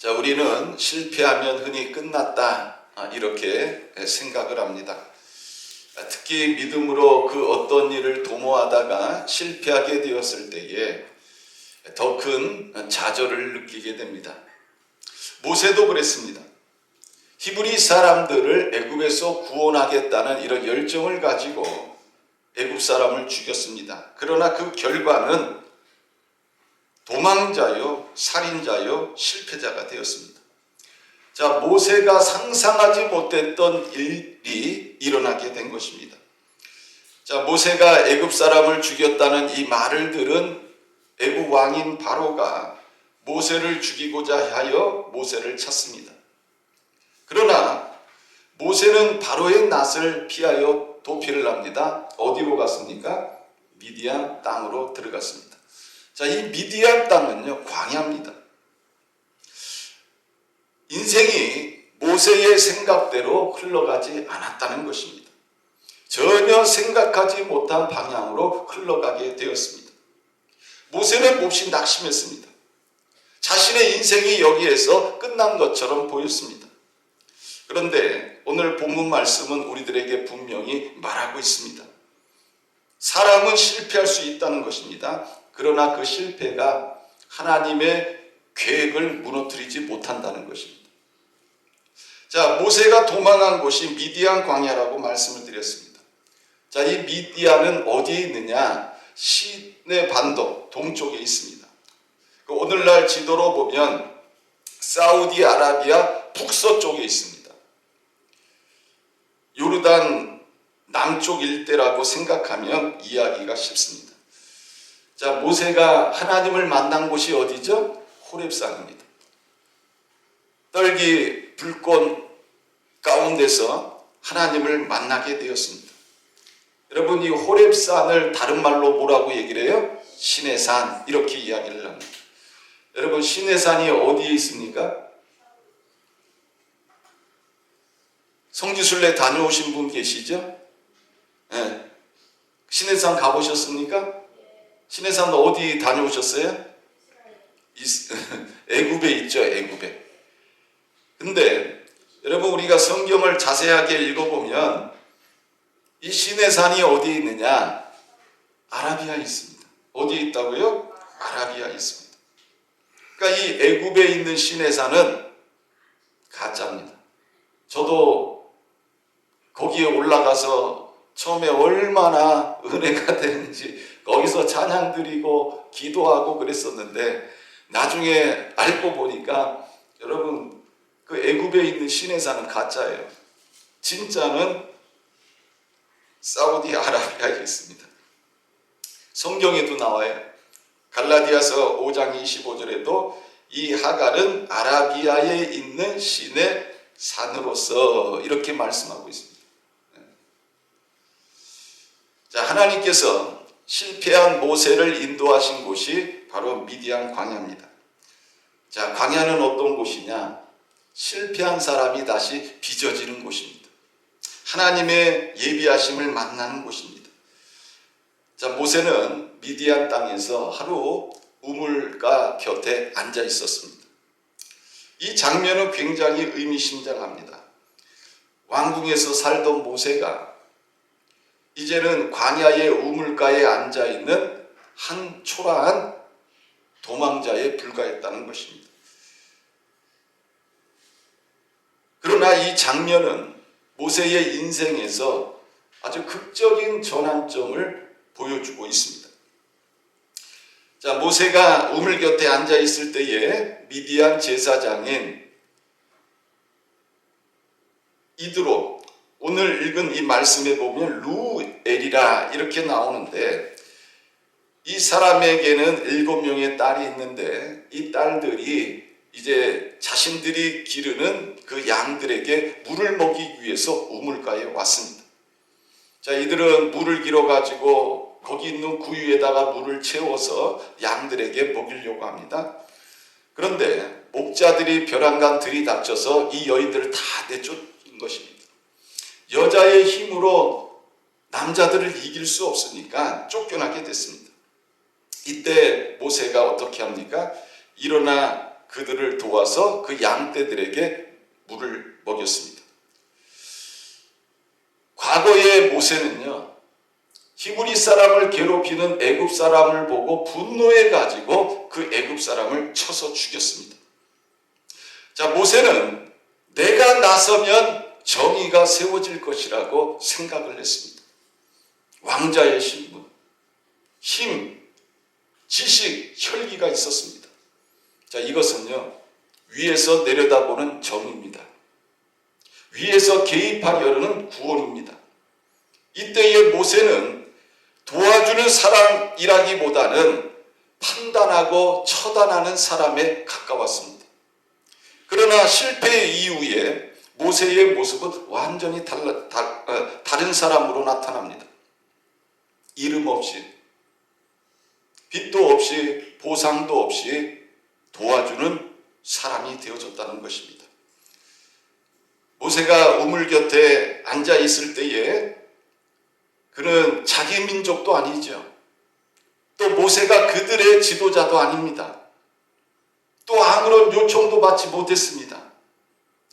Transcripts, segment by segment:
자, 우리는 실패하면 흔히 끝났다, 이렇게 생각을 합니다. 특히 믿음으로 그 어떤 일을 도모하다가 실패하게 되었을 때에 더 큰 좌절을 느끼게 됩니다. 모세도 그랬습니다. 히브리 사람들을 애굽에서 구원하겠다는 이런 열정을 가지고 애굽 사람을 죽였습니다. 그러나 그 결과는 도망자요, 살인자요, 실패자가 되었습니다. 자, 모세가 상상하지 못했던 일이 일어나게 된 것입니다. 자, 모세가 애굽 사람을 죽였다는 이 말을 들은 애굽 왕인 바로가 모세를 죽이고자 하여 모세를 찾습니다. 그러나 모세는 바로의 낯을 피하여 도피를 합니다. 어디로 갔습니까? 미디안 땅으로 들어갔습니다. 자, 이 미디안 땅은요, 광야입니다. 인생이 모세의 생각대로 흘러가지 않았다는 것입니다. 전혀 생각하지 못한 방향으로 흘러가게 되었습니다. 모세는 몹시 낙심했습니다. 자신의 인생이 여기에서 끝난 것처럼 보였습니다. 그런데 오늘 본문 말씀은 우리들에게 분명히 말하고 있습니다. 사람은 실패할 수 있다는 것입니다. 그러나 그 실패가 하나님의 계획을 무너뜨리지 못한다는 것입니다. 자, 모세가 도망한 곳이 미디안 광야라고 말씀을 드렸습니다. 자, 이 미디안은 어디에 있느냐? 시내 반도 동쪽에 있습니다. 오늘날 지도로 보면 사우디아라비아 북서쪽에 있습니다. 요르단 남쪽 일대라고 생각하면 이해하기가 쉽습니다. 자, 모세가 하나님을 만난 곳이 어디죠? 호렙산입니다. 떨기 불꽃 가운데서 하나님을 만나게 되었습니다. 여러분, 이 호렙산을 다른 말로 뭐라고 얘기를 해요? 신의 산, 이렇게 이야기를 합니다. 여러분, 신의 산이 어디에 있습니까? 성지순례 다녀오신 분 계시죠? 네. 신의 산 가보셨습니까? 신의 산 어디 다녀오셨어요? 애굽에 있죠, 애굽에. 근데 여러분, 우리가 성경을 자세하게 읽어보면 이 신의 산이 어디에 있느냐? 아라비아에 있습니다. 어디에 있다고요? 아라비아에 있습니다. 그러니까 이 애굽에 있는 신의 산은 가짜입니다. 저도 거기에 올라가서 처음에 얼마나 은혜가 되는지 거기서 찬양 드리고 기도하고 그랬었는데 나중에 알고 보니까 여러분, 그 애굽에 있는 신의 산은 가짜예요. 진짜는 사우디아라비아에 있습니다. 성경에도 나와요. 갈라디아서 5장 25절에도 이 하갈은 아라비아에 있는 신의 산으로서 이렇게 말씀하고 있습니다. 자, 하나님께서 실패한 모세를 인도하신 곳이 바로 미디안 광야입니다. 자, 광야는 어떤 곳이냐? 실패한 사람이 다시 빚어지는 곳입니다. 하나님의 예비하심을 만나는 곳입니다. 자, 모세는 미디안 땅에서 하루 우물가 곁에 앉아 있었습니다. 이 장면은 굉장히 의미심장합니다. 왕궁에서 살던 모세가 이제는 광야의 우물가에 앉아 있는 한 초라한 도망자에 불과했다는 것입니다. 그러나 이 장면은 모세의 인생에서 아주 극적인 전환점을 보여주고 있습니다. 자, 모세가 우물 곁에 앉아 있을 때에 미디안 제사장인 이드로, 오늘 읽은 이 말씀에 보면 루엘이라 이렇게 나오는데, 이 사람에게는 7명의 딸이 있는데 이 딸들이 이제 자신들이 기르는 그 양들에게 물을 먹이기 위해서 우물가에 왔습니다. 자, 이들은 물을 길어가지고 거기 있는 구유에다가 물을 채워서 양들에게 먹이려고 합니다. 그런데 목자들이 벼랑간 들이닥쳐서 이 여인들을 다 내쫓은 것입니다. 여자의 힘으로 남자들을 이길 수 없으니까 쫓겨나게 됐습니다. 이때 모세가 어떻게 합니까? 일어나 그들을 도와서 그 양떼들에게 물을 먹였습니다. 과거의 모세는요, 히브리 사람을 괴롭히는 애굽 사람을 보고 분노해 가지고 그 애굽 사람을 쳐서 죽였습니다. 자, 모세는 내가 나서면 정의가 세워질 것이라고 생각을 했습니다. 왕자의 신분, 힘, 지식, 혈기가 있었습니다. 자, 이것은요, 위에서 내려다보는 정의입니다. 위에서 개입하려는 구원입니다. 이때의 모세는 도와주는 사람이라기보다는 판단하고 처단하는 사람에 가까웠습니다. 그러나 실패 이후에 모세의 모습은 완전히 다른 사람으로 나타납니다. 이름 없이, 빚도 없이, 보상도 없이 도와주는 사람이 되어졌다는 것입니다. 모세가 우물 곁에 앉아 있을 때에 그는 자기 민족도 아니죠. 또 모세가 그들의 지도자도 아닙니다. 또 아무런 요청도 받지 못했습니다.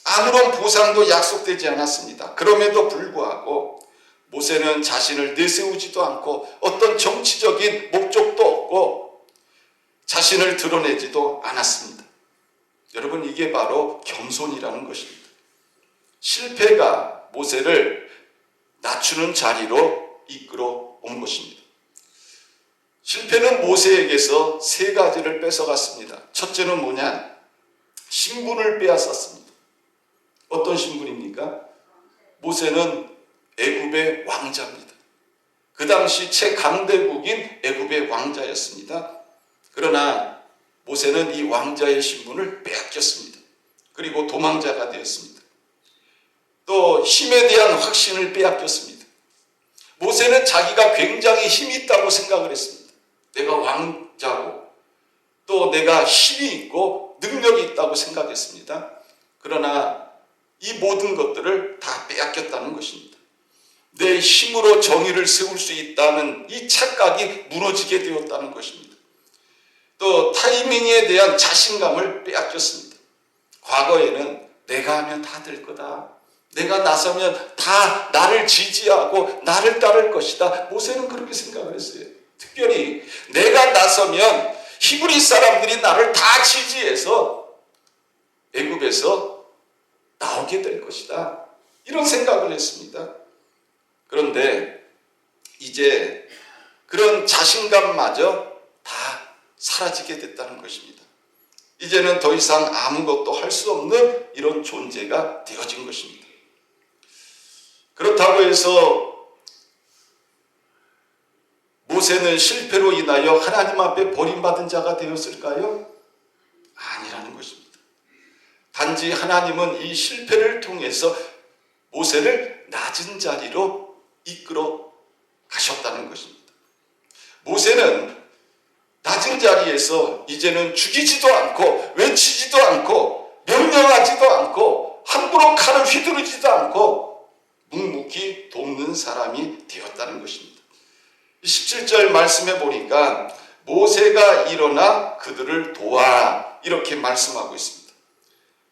아무런 보상도 약속되지 않았습니다. 그럼에도 불구하고 모세는 자신을 내세우지도 않고 어떤 정치적인 목적도 없고 자신을 드러내지도 않았습니다. 여러분, 이게 바로 겸손이라는 것입니다. 실패가 모세를 낮추는 자리로 이끌어 온 것입니다. 실패는 모세에게서 세 가지를 뺏어갔습니다. 첫째는 뭐냐? 신분을 빼앗았습니다. 어떤 신분입니까? 모세는 애굽의 왕자입니다. 그 당시 최강대국인 애굽의 왕자였습니다. 그러나 모세는 이 왕자의 신분을 빼앗겼습니다. 그리고 도망자가 되었습니다. 또 힘에 대한 확신을 빼앗겼습니다. 모세는 자기가 굉장히 힘이 있다고 생각을 했습니다. 내가 왕자고 또 내가 힘이 있고 능력이 있다고 생각했습니다. 그러나 이 모든 것들을 다 빼앗겼다는 것입니다. 내 힘으로 정의를 세울 수 있다는 이 착각이 무너지게 되었다는 것입니다. 또 타이밍에 대한 자신감을 빼앗겼습니다. 과거에는 내가 하면 다 될 거다. 내가 나서면 다 나를 지지하고 나를 따를 것이다. 모세는 그렇게 생각을 했어요. 특별히 내가 나서면 히브리 사람들이 나를 다 지지해서 애굽에서 나오게 될 것이다. 이런 생각을 했습니다. 그런데 이제 그런 자신감마저 다 사라지게 됐다는 것입니다. 이제는 더 이상 아무것도 할 수 없는 이런 존재가 되어진 것입니다. 그렇다고 해서 모세는 실패로 인하여 하나님 앞에 버림받은 자가 되었을까요? 아니라는 것입니다. 단지 하나님은 이 실패를 통해서 모세를 낮은 자리로 이끌어 가셨다는 것입니다. 모세는 낮은 자리에서 이제는 죽이지도 않고 외치지도 않고 명령하지도 않고 함부로 칼을 휘두르지도 않고 묵묵히 돕는 사람이 되었다는 것입니다. 17절 말씀해 보니까 모세가 일어나 그들을 도와 이렇게 말씀하고 있습니다.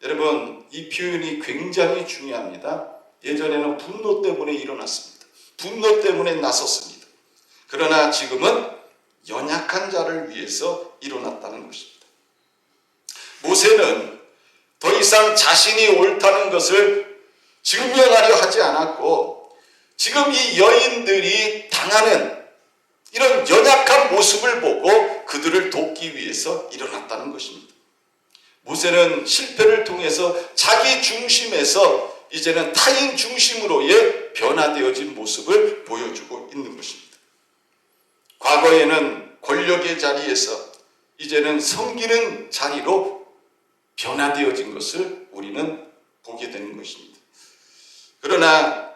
여러분, 이 표현이 굉장히 중요합니다. 예전에는 분노 때문에 일어났습니다. 분노 때문에 나섰습니다. 그러나 지금은 연약한 자를 위해서 일어났다는 것입니다. 모세는 더 이상 자신이 옳다는 것을 증명하려 하지 않았고 지금 이 여인들이 당하는 이런 연약한 모습을 보고 그들을 돕기 위해서 일어났다는 것입니다. 모세는 실패를 통해서 자기 중심에서 이제는 타인 중심으로의 변화되어진 모습을 보여주고 있는 것입니다. 과거에는 권력의 자리에서 이제는 섬기는 자리로 변화되어진 것을 우리는 보게 되는 것입니다. 그러나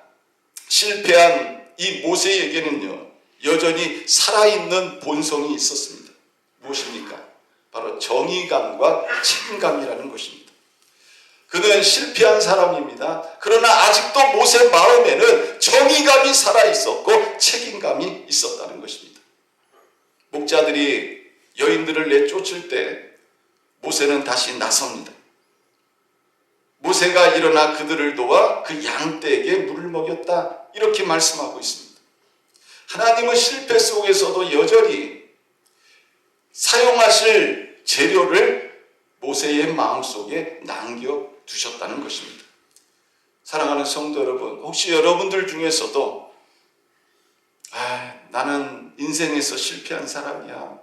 실패한 이 모세에게는요, 여전히 살아있는 본성이 있었습니다. 무엇입니까? 바로 정의감과 책임감이라는 것입니다. 그는 실패한 사람입니다. 그러나 아직도 모세 마음에는 정의감이 살아있었고 책임감이 있었다는 것입니다. 목자들이 여인들을 내쫓을 때 모세는 다시 나섭니다. 모세가 일어나 그들을 도와 그 양떼에게 물을 먹였다. 이렇게 말씀하고 있습니다. 하나님은 실패 속에서도 여전히 사용하실 재료를 모세의 마음속에 남겨두셨다는 것입니다. 사랑하는 성도 여러분, 혹시 여러분들 중에서도 나는 인생에서 실패한 사람이야.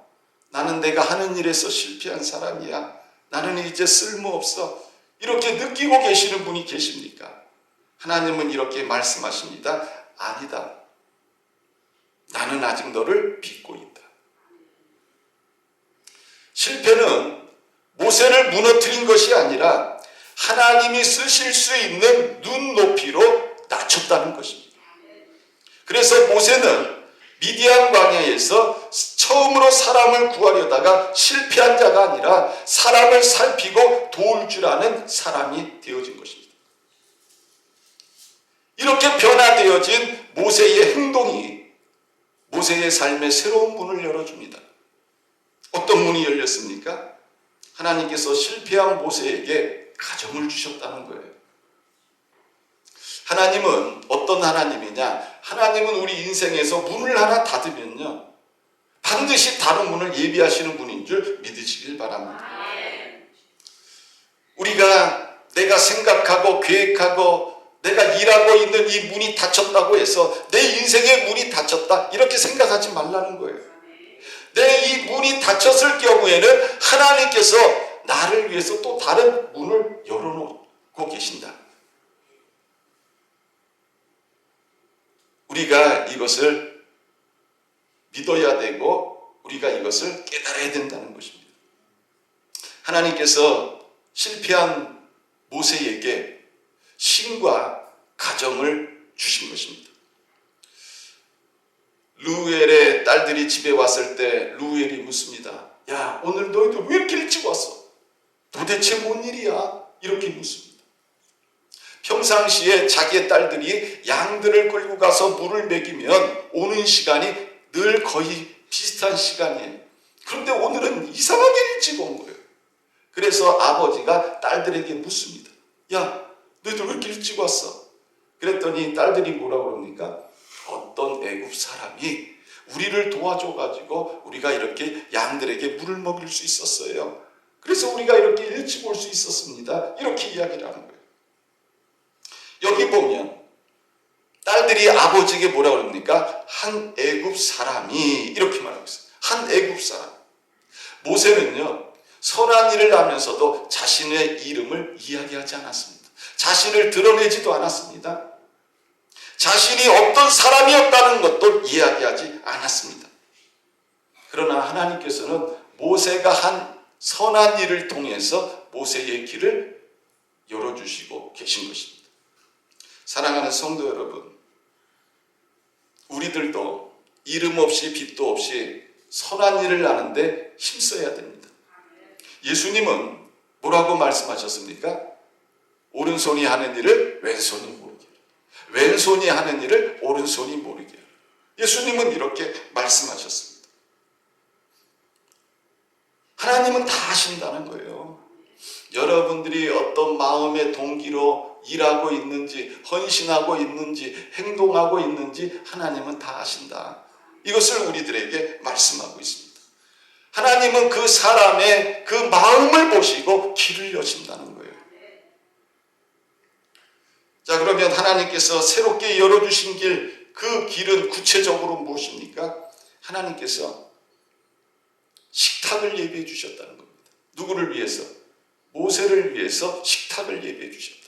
나는 내가 하는 일에서 실패한 사람이야. 나는 이제 쓸모없어. 이렇게 느끼고 계시는 분이 계십니까? 하나님은 이렇게 말씀하십니다. 아니다. 나는 아직 너를 빚고 있다. 실패는 모세를 무너뜨린 것이 아니라 하나님이 쓰실 수 있는 눈높이로 낮췄다는 것입니다. 그래서 모세는 미디안 광야에서 처음으로 사람을 구하려다가 실패한 자가 아니라 사람을 살피고 도울 줄 아는 사람이 되어진 것입니다. 이렇게 변화되어진 모세의 행동이 모세의 삶에 새로운 문을 열어줍니다. 어떤 문이 열렸습니까? 하나님께서 실패한 모세에게 가정을 주셨다는 거예요. 하나님은 어떤 하나님이냐? 하나님은 우리 인생에서 문을 하나 닫으면요, 반드시 다른 문을 예비하시는 분인 줄 믿으시길 바랍니다. 우리가 내가 생각하고 계획하고 내가 일하고 있는 이 문이 닫혔다고 해서 내 인생의 문이 닫혔다 이렇게 생각하지 말라는 거예요. 내 이 문이 닫혔을 경우에는 하나님께서 나를 위해서 또 다른 문을 열어놓고 계신다. 우리가 이것을 믿어야 되고 우리가 이것을 깨달아야 된다는 것입니다. 하나님께서 실패한 모세에게 신과 가정을 주신 것입니다. 루엘의 딸들이 집에 왔을 때 루엘이 묻습니다. 야, 오늘 너희들 왜 이렇게 일찍 왔어? 도대체 뭔 일이야? 이렇게 묻습니다. 평상시에 자기의 딸들이 양들을 끌고 가서 물을 먹이면 오는 시간이 늘 거의 비슷한 시간이에요. 그런데 오늘은 이상하게 일찍 온 거예요. 그래서 아버지가 딸들에게 묻습니다. 야, 너희들 왜 이렇게 일찍 왔어? 그랬더니 딸들이 뭐라고 그럽니까? 어떤 애굽 사람이 우리를 도와줘가지고 우리가 이렇게 양들에게 물을 먹일 수 있었어요. 그래서 우리가 이렇게 일찍 올 수 있었습니다. 이렇게 이야기를 하는 거예요. 여기 보면 딸들이 아버지에게 뭐라고 그럽니까? 한 애굽 사람이 이렇게 말하고 있어요. 한 애굽 사람. 모세는요, 선한 일을 하면서도 자신의 이름을 이야기하지 않았습니다. 자신을 드러내지도 않았습니다. 자신이 어떤 사람이었다는 것도 이야기하지 않았습니다. 그러나 하나님께서는 모세가 한 선한 일을 통해서 모세의 길을 열어주시고 계신 것입니다. 사랑하는 성도 여러분, 우리들도 이름 없이 빚도 없이 선한 일을 하는데 힘써야 됩니다. 예수님은 뭐라고 말씀하셨습니까? 오른손이 하는 일을 왼손이 모르게, 왼손이 하는 일을 오른손이 모르게. 예수님은 이렇게 말씀하셨습니다. 하나님은 다 아신다는 거예요. 여러분들이 어떤 마음의 동기로 일하고 있는지, 헌신하고 있는지, 행동하고 있는지 하나님은 다 아신다. 이것을 우리들에게 말씀하고 있습니다. 하나님은 그 사람의 그 마음을 보시고 길을 여신다는 거예요. 자, 그러면 하나님께서 새롭게 열어주신 길, 그 길은 구체적으로 무엇입니까? 하나님께서 식탁을 예비해 주셨다는 겁니다. 누구를 위해서? 모세를 위해서 식탁을 예비해 주셨다.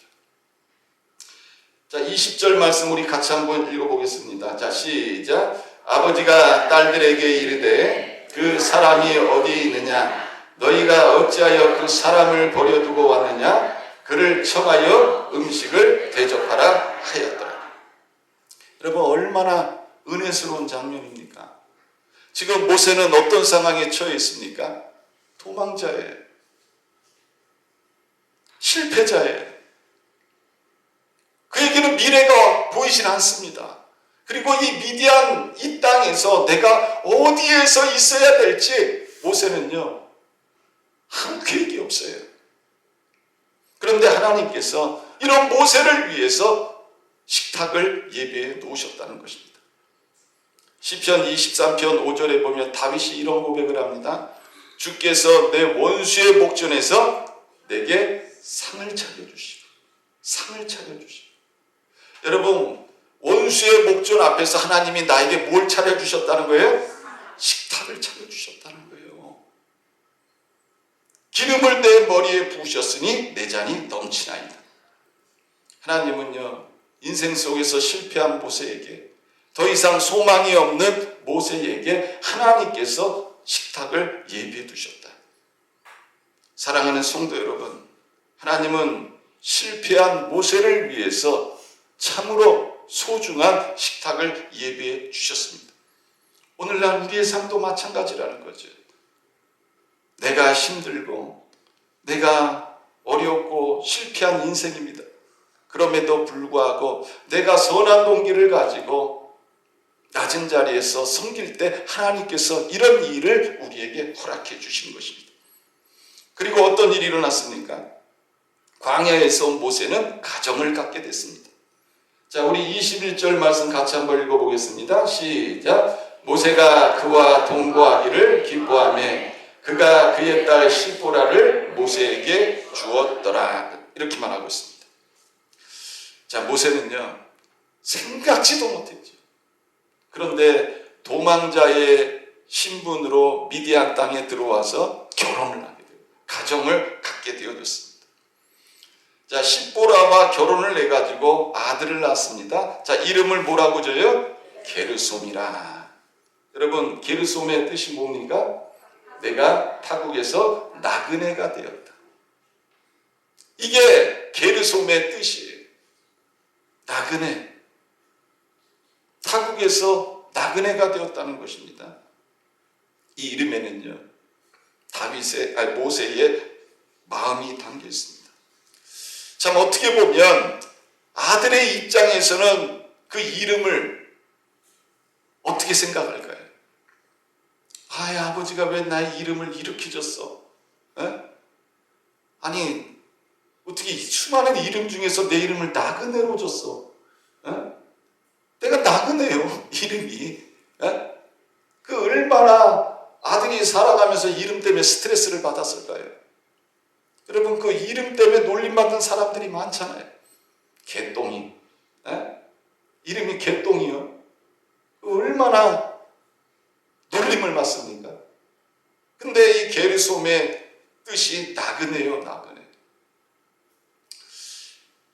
자, 20절 말씀 우리 같이 한번 읽어보겠습니다. 자, 시작. 아버지가 딸들에게 이르되 그 사람이 어디 있느냐? 너희가 어찌하여 그 사람을 버려두고 왔느냐? 그를 청하여 음식을 대접하라 하였더라. 여러분, 얼마나 은혜스러운 장면입니까? 지금 모세는 어떤 상황에 처해 있습니까? 도망자예요. 실패자예요. 그에게는 미래가 보이진 않습니다. 그리고 이 미디안 이 땅에서 내가 어디에서 있어야 될지 모세는요, 아무 계획이 없어요. 그런데 하나님께서 이런 모세를 위해서 식탁을 예비해 놓으셨다는 것입니다. 시편 23편 5절에 보면 다윗이 이런 고백을 합니다. 주께서 내 원수의 목전에서 내게 상을 차려주시고 상을 차려주시고. 여러분, 원수의 목전 앞에서 하나님이 나에게 뭘 차려주셨다는 거예요? 식탁을 차려주셨다는 거예요. 기름을 내 머리에 부으셨으니 내 잔이 넘치나이다. 하나님은요, 인생 속에서 실패한 모세에게, 더 이상 소망이 없는 모세에게 하나님께서 식탁을 예비해 두셨다. 사랑하는 성도 여러분, 하나님은 실패한 모세를 위해서 참으로 소중한 식탁을 예비해 주셨습니다. 오늘날 우리의 삶도 마찬가지라는 거죠. 내가 힘들고 내가 어렵고 실패한 인생입니다. 그럼에도 불구하고 내가 선한 동기를 가지고 낮은 자리에서 섬길 때 하나님께서 이런 일을 우리에게 허락해 주신 것입니다. 그리고 어떤 일이 일어났습니까? 광야에서 온 모세는 가정을 갖게 됐습니다. 자, 우리 21절 말씀 같이 한번 읽어보겠습니다. 시작. 모세가 그와 동거하기를 기뻐하며 그가 그의 딸 시보라를 모세에게 주었더라. 이렇게만 하고 있습니다. 자, 모세는요, 생각지도 못했죠. 그런데 도망자의 신분으로 미디안 땅에 들어와서 결혼을 하게 돼요. 가정을 갖게 되어졌습니다. 자, 십보라와 결혼을 해가지고 아들을 낳았습니다. 자, 이름을 뭐라고 줘요? 게르솜이라. 여러분, 게르솜의 뜻이 뭡니까? 내가 타국에서 나그네가 되었다. 이게 게르솜의 뜻이에요. 나그네. 타국에서 나그네가 되었다는 것입니다. 이 이름에는요, 모세의 마음이 담겨 있습니다. 참, 어떻게 보면 아들의 입장에서는 그 이름을 어떻게 생각할까요? 아버지가 왜 나의 이름을 이렇게 줬어? 아니, 어떻게 이 수많은 이름 중에서 내 이름을 나그네로 줬어? 내가 나그네요, 이름이. 그 얼마나 아들이 살아가면서 이름 때문에 스트레스를 받았을까요? 여러분, 그 이름 때문에 놀림받는 사람들이 많잖아요. 개똥이. 이름이 개똥이요. 얼마나 놀림을 받습니까? 근데 이 게르솜의 뜻이 나그네요, 나그네.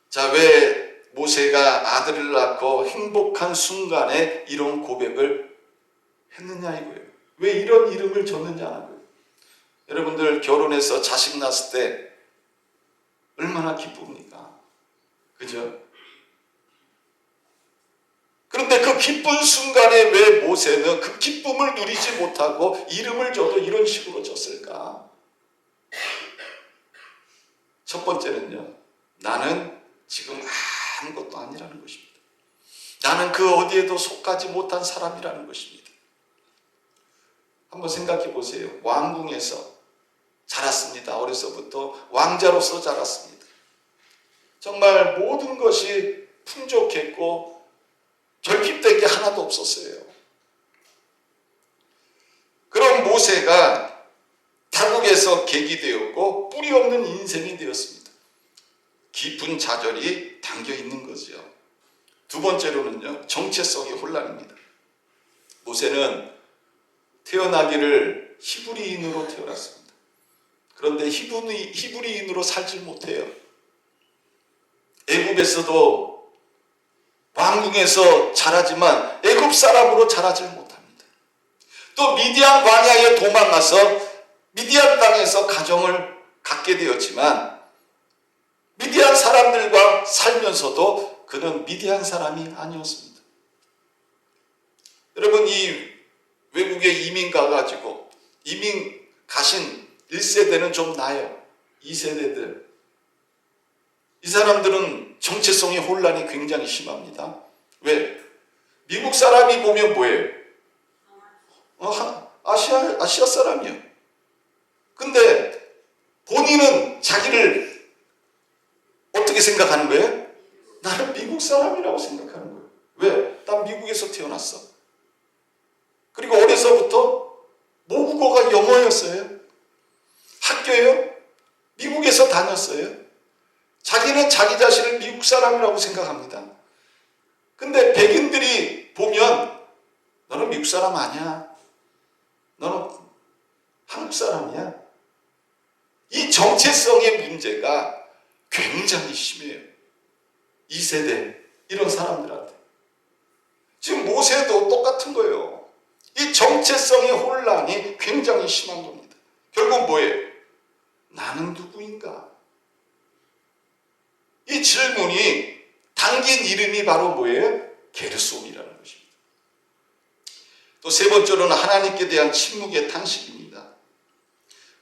자, 왜 모세가 아들을 낳고 행복한 순간에 이런 고백을 했느냐 이거예요. 왜 이런 이름을 줬느냐는 거예요. 여러분들 결혼해서 자식 낳았을 때 얼마나 기쁩니까? 그죠? 그런데 그 기쁜 순간에 왜 모세는 그 기쁨을 누리지 못하고 이름을 줘도 이런 식으로 줬을까? 첫 번째는요, 나는 지금 아무것도 아니라는 것입니다. 나는 그 어디에도 속하지 못한 사람이라는 것입니다. 한번 생각해 보세요. 왕궁에서 자랐습니다. 어려서부터 왕자로서 자랐습니다. 정말 모든 것이 풍족했고 결핍된 게 하나도 없었어요. 그런 모세가 타국에서 객이 되었고 뿌리 없는 인생이 되었습니다. 깊은 좌절이 담겨 있는 거죠. 두 번째로는요, 정체성의 혼란입니다. 모세는 태어나기를 히브리인으로 태어났습니다. 그런데 히브리인으로 살지 못해요. 애굽에서도 왕궁에서 자라지만 애굽 사람으로 자라지 못합니다. 또 미디안 광야에 도망가서 미디안 땅에서 가정을 갖게 되었지만 미디안 사람들과 살면서도 그는 미디안 사람이 아니었습니다. 여러분, 이 외국에 이민 가가지고 이민 가신 1세대는 좀 나아요. 2세대들. 이 사람들은 정체성의 혼란이 굉장히 심합니다. 왜? 미국 사람이 보면 뭐예요? 아시아 사람이요. 근데 본인은 자기를 어떻게 생각하는 거예요? 나는 미국 사람이라고 생각하는 거예요. 왜? 난 미국에서 태어났어. 그리고 어려서부터 모국어가 영어였어요. 학교요? 미국에서 다녔어요. 자기는 자기 자신을 미국 사람이라고 생각합니다. 근데 백인들이 보면 너는 미국 사람 아니야. 너는 한국 사람이야. 이 정체성의 문제가 굉장히 심해요. 2세대 이런 사람들한테. 지금 모세도 똑같은 거예요. 이 정체성의 혼란이 굉장히 심한 겁니다. 결국 뭐예요? 나는 누구인가? 이 질문이 담긴 이름이 바로 뭐예요? 게르솜이라는 것입니다. 또 세 번째로는 하나님께 대한 침묵의 탄식입니다.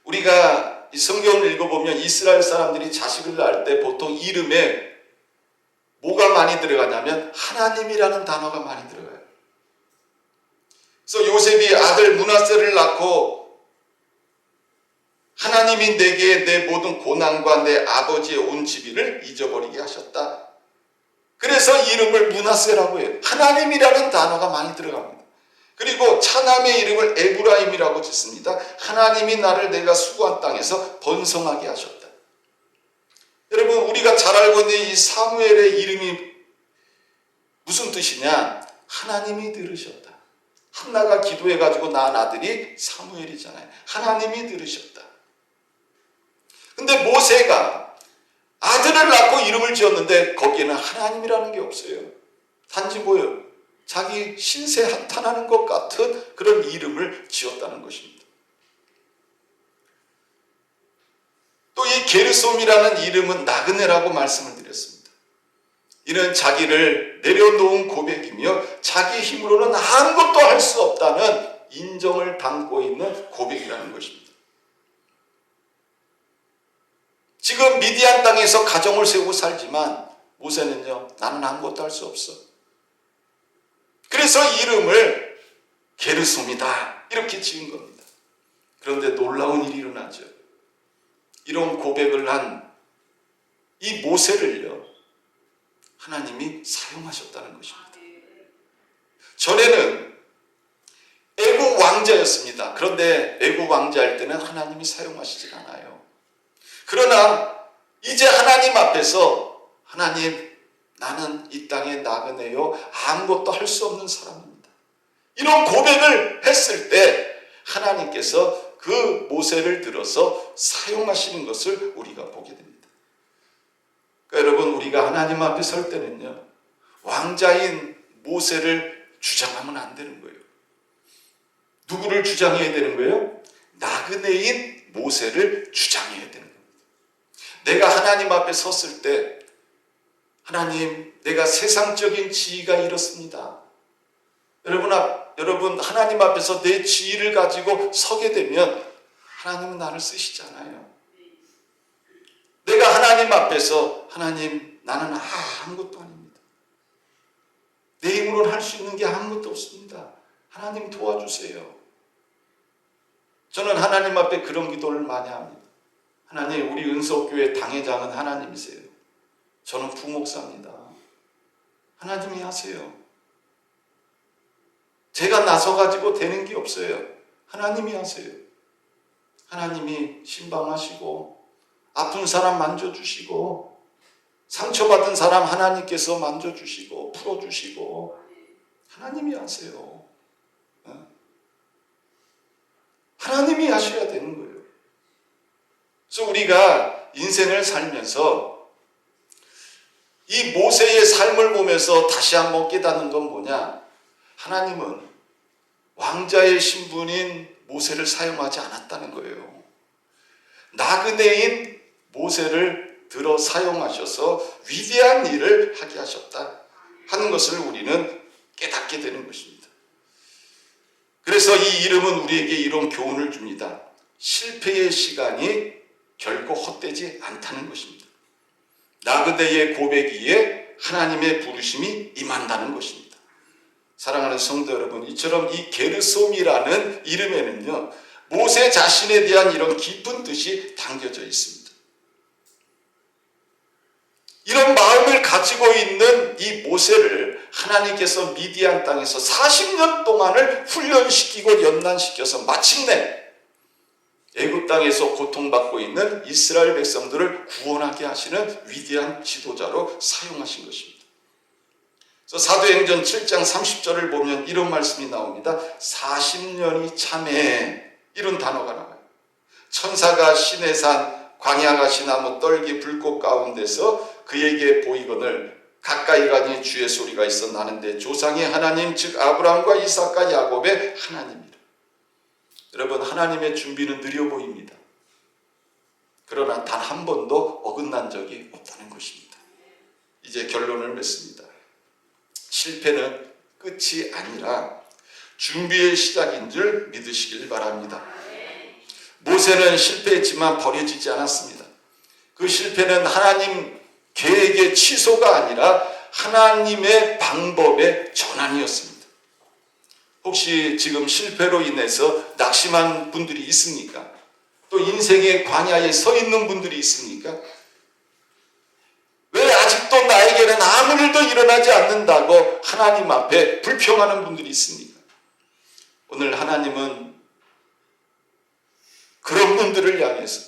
우리가 이 성경을 읽어보면 이스라엘 사람들이 자식을 낳을 때 보통 이름에 뭐가 많이 들어가냐면 하나님이라는 단어가 많이 들어가요. 그래서 요셉이 아들 므낫세를 낳고 하나님이 내게 내 모든 고난과 내 아버지의 온 지위를 잊어버리게 하셨다. 그래서 이름을 므낫세라고 해요. 하나님이라는 단어가 많이 들어갑니다. 그리고 차남의 이름을 에브라임이라고 짓습니다. 하나님이 나를 내가 수고한 땅에서 번성하게 하셨다. 여러분, 우리가 잘 알고 있는 이 사무엘의 이름이 무슨 뜻이냐? 하나님이 들으셨다. 한나가 기도해가지고 낳은 아들이 사무엘이잖아요. 하나님이 들으셨다. 근데 모세가 아들을 낳고 이름을 지었는데 거기에는 하나님이라는 게 없어요. 단지 뭐예요? 자기 신세 한탄하는 것 같은 그런 이름을 지었다는 것입니다. 또 이 게르솜이라는 이름은 나그네라고 말씀을 드렸습니다. 이는 자기를 내려놓은 고백이며 자기 힘으로는 아무것도 할 수 없다는 인정을 담고 있는 고백이라는 것입니다. 지금 미디안 땅에서 가정을 세우고 살지만 모세는요, 나는 아무것도 할 수 없어. 그래서 이름을 게르솜이다 이렇게 지은 겁니다. 그런데 놀라운 일이 일어나죠. 이런 고백을 한 이 모세를요, 하나님이 사용하셨다는 것입니다. 전에는 애국 왕자였습니다. 그런데 애국 왕자일 때는 하나님이 사용하시질 않아요. 그러나 이제 하나님 앞에서 하나님, 나는 이 땅에 나그네요, 아무것도 할 수 없는 사람입니다. 이런 고백을 했을 때 하나님께서 그 모세를 들어서 사용하시는 것을 우리가 보게 됩니다. 그러니까 여러분, 우리가 하나님 앞에 설 때는요, 왕자인 모세를 주장하면 안 되는 거예요. 누구를 주장해야 되는 거예요? 나그네인 모세를 주장해야 되는 겁니다. 내가 하나님 앞에 섰을 때, 하나님, 내가 세상적인 지위가 이렇습니다. 여러분, 하나님 앞에서 내 지위를 가지고 서게 되면 하나님은 나를 쓰시잖아요. 내가 하나님 앞에서, 하나님, 나는 아무것도 아닙니다. 내 힘으로는 할 수 있는 게 아무것도 없습니다. 하나님 도와주세요. 저는 하나님 앞에 그런 기도를 많이 합니다. 하나님, 우리 은석교회 당회장은 하나님이세요. 저는 부목사입니다. 하나님이 하세요. 제가 나서가지고 되는 게 없어요. 하나님이 하세요. 하나님이 신방하시고 아픈 사람 만져주시고 상처받은 사람 하나님께서 만져주시고 풀어주시고 하나님이 하세요. 하나님이 하셔야 되는 거예요. 그래서 우리가 인생을 살면서 이 모세의 삶을 보면서 다시 한번 깨닫는 건 뭐냐? 하나님은 왕자의 신분인 모세를 사용하지 않았다는 거예요. 나그네인 모세를 들어 사용하셔서 위대한 일을 하게 하셨다 하는 것을 우리는 깨닫게 되는 것입니다. 그래서 이 이름은 우리에게 이런 교훈을 줍니다. 실패의 시간이 결코 헛되지 않다는 것입니다. 나그네의 고백이에 하나님의 부르심이 임한다는 것입니다. 사랑하는 성도 여러분, 이처럼 이 게르솜이라는 이름에는요, 모세 자신에 대한 이런 깊은 뜻이 담겨져 있습니다. 이런 마음을 가지고 있는 이 모세를 하나님께서 미디안 땅에서 40년 동안을 훈련시키고 연단시켜서 마침내 애굽 땅에서 고통받고 있는 이스라엘 백성들을 구원하게 하시는 위대한 지도자로 사용하신 것입니다. 그래서 사도행전 7장 30절을 보면 이런 말씀이 나옵니다. 40년이 참에 이런 단어가 나와요. 천사가 시내 산 광야 가시 나무 떨기 불꽃 가운데서 그에게 보이거늘 가까이 가니 주의 소리가 있어 나는데 조상의 하나님 즉 아브라함과 이삭과 야곱의 하나님이라. 여러분, 하나님의 준비는 느려 보입니다. 그러나 단 한 번도 어긋난 적이 없다는 것입니다. 이제 결론을 맺습니다. 실패는 끝이 아니라 준비의 시작인 줄 믿으시길 바랍니다. 모세는 실패했지만 버려지지 않았습니다. 그 실패는 하나님 계획의 취소가 아니라 하나님의 방법의 전환이었습니다. 혹시 지금 실패로 인해서 낙심한 분들이 있습니까? 또 인생의 광야에 서 있는 분들이 있습니까? 왜 아직도 나에게는 아무 일도 일어나지 않는다고 하나님 앞에 불평하는 분들이 있습니까? 오늘 하나님은 그런 분들을 향해서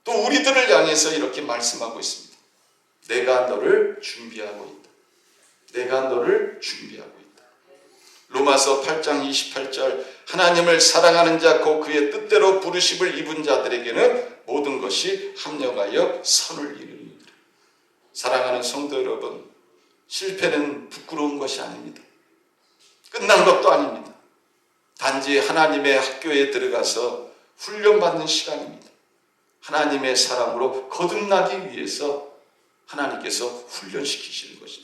또 우리들을 향해서 이렇게 말씀하고 있습니다. 내가 너를 준비하고 있다. 내가 너를 준비하고 있다. 로마서 8장 28절 하나님을 사랑하는 자 곧 그의 뜻대로 부르심을 입은 자들에게는 모든 것이 합력하여 선을 이루느니라. 사랑하는 성도 여러분, 실패는 부끄러운 것이 아닙니다. 끝난 것도 아닙니다. 단지 하나님의 학교에 들어가서 훈련받는 시간입니다. 하나님의 사랑으로 거듭나기 위해서 하나님께서 훈련시키시는 것입니다.